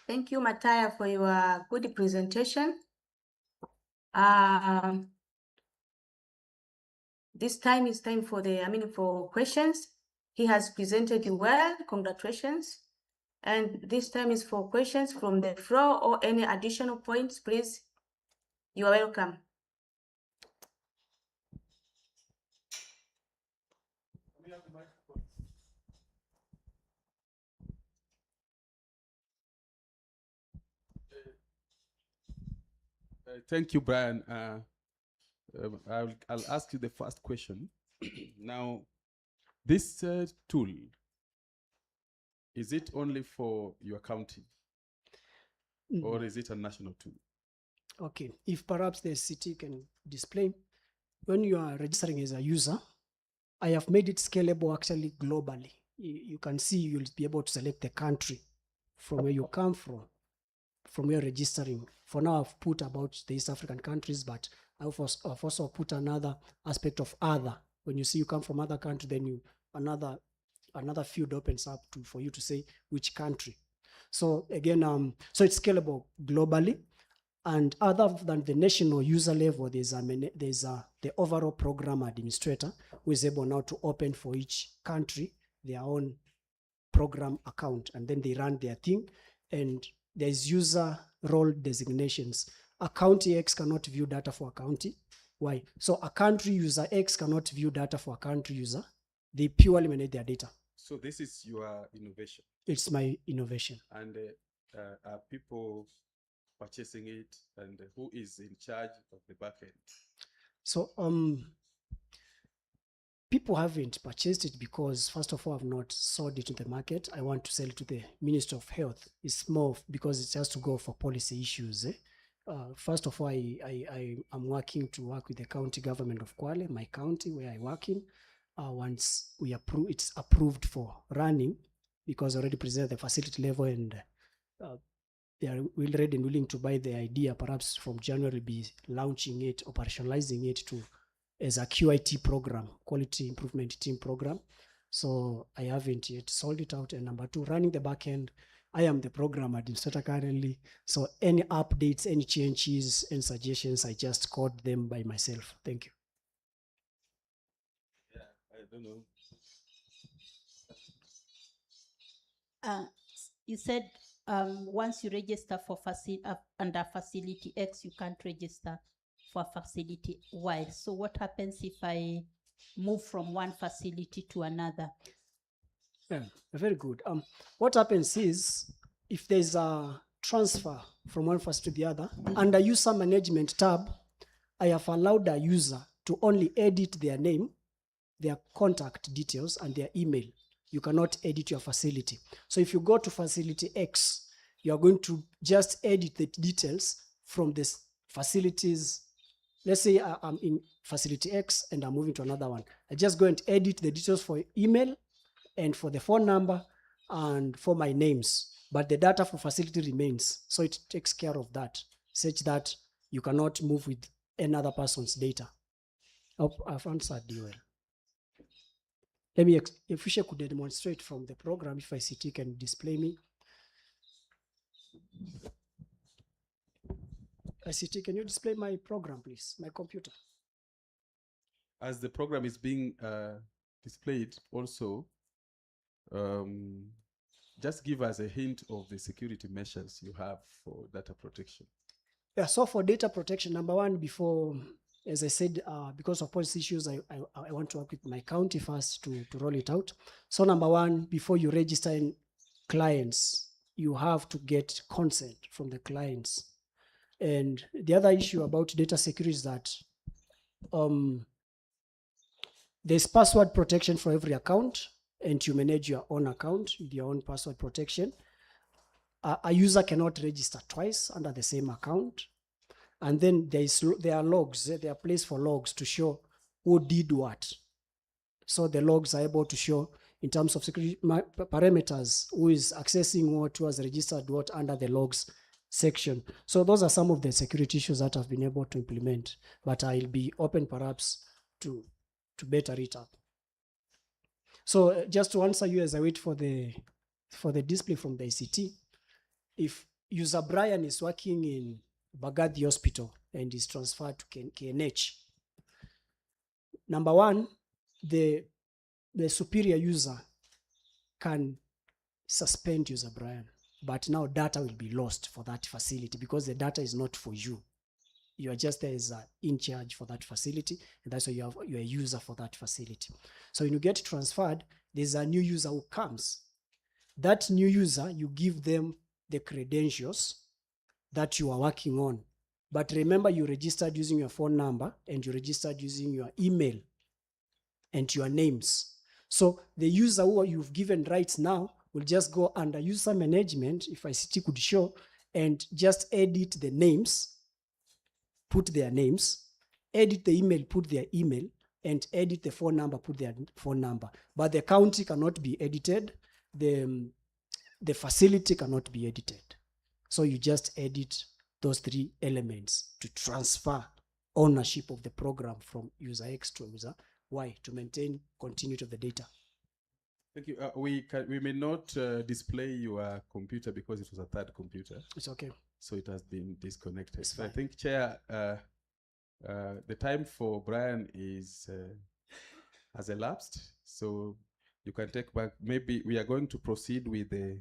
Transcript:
Thank you, Mataya, for your good presentation. This time is time for for questions. He has presented you well. Congratulations. And this time is for questions from the floor or any additional points, please. You are welcome. Thank you, Brian. I'll ask you the first question. Now, this tool, is it only for your county or is it a national tool? Okay, if perhaps the city can display, when you are registering as a user, I have made it scalable actually globally. You can see you'll be able to select the country from where you come from where you're registering. For now, I've put about the East African countries, but I've also put another aspect of other. When you see you come from other country, then you another field opens up for you to say which country. So again, so it's scalable globally. And other than the national user level, there's the overall program administrator who is able now to open for each country their own program account, and then they run their thing. And there's user role designations. A county X cannot view data for a county. Why? So a country user X cannot view data for a country user. They purely manage their data. So this is your innovation? It's my innovation. And are people purchasing it, and who is in charge of the backend? So people haven't purchased it because, first of all, I've not sold it to the market. I want to sell it to the Ministry of Health. It's more because it has to go for policy issues. First of all, I'm working with the county government of Kwale, my county where I work in. Once it's approved for running, because I already presented the facility level, and they are ready and willing to buy the idea. Perhaps from January, be launching it, operationalizing it as a QIT program, quality improvement team program. So I haven't yet sold it out. And number two, running the back end, I am the program administrator currently. So any updates, any changes and suggestions, I just code them by myself. Thank you. Yeah, I don't know. You said once you register for under facility X, you can't register for facility Y. So what happens if I move from one facility to another? Yeah, very good. What happens is, if there's a transfer from one facility to the other, under user management tab, I have allowed a user to only edit their name, their contact details, and their email. You cannot edit your facility. So if you go to facility X, you are going to just edit the details from this facilities. Let's say I'm in facility X and I'm moving to another one. I just go and edit the details for email and for the phone number and for my names, but the data for facility remains. So it takes care of that, such that you cannot move with another person's data. I've answered you well. Let me, if Fisher could demonstrate from the program, if ICT can display me. ICT, can you display my program, please, my computer? As the program is being displayed also, just give us a hint of the security measures you have for data protection. Yeah, so for data protection, number one, before, as I said, because of policy issues, I want to work with my county first to roll it out. So number one, before you register in clients, you have to get consent from the clients. And the other issue about data security is that there's password protection for every account, and you manage your own account with your own password protection. A user cannot register twice under the same account. And then there are logs, there are places for logs to show who did what. So the logs are able to show in terms of security parameters, who is accessing what, who has registered what under the logs section. So those are some of the security issues that I've been able to implement, but I'll be open perhaps to better it up. So just to answer you as I wait for the display from the ICT, if user Brian is working in Bagathi Hospital and is transferred to KNH. Number one, the superior user can suspend user Brian, but now data will be lost for that facility because the data is not for you. You are just there as in charge for that facility, and that's why you're a user for that facility. So when you get transferred, there's a new user who comes. That new user, you give them the credentials that you are working on. But remember, you registered using your phone number and you registered using your email and your names. So the user who you've given rights now will just go under user management, if ICT could show, and just edit the names, put their names, edit the email, put their email, and edit the phone number, put their phone number. But the county cannot be edited. The facility cannot be edited. So you just edit those three elements to transfer ownership of the program from user X to user Y to maintain continuity of the data. Thank you. We may not display your computer because it was a third computer. It's okay. So it has been disconnected. It's so I fine. think, Chair, the time for Brian has elapsed. So you can take back. Maybe we are going to proceed with the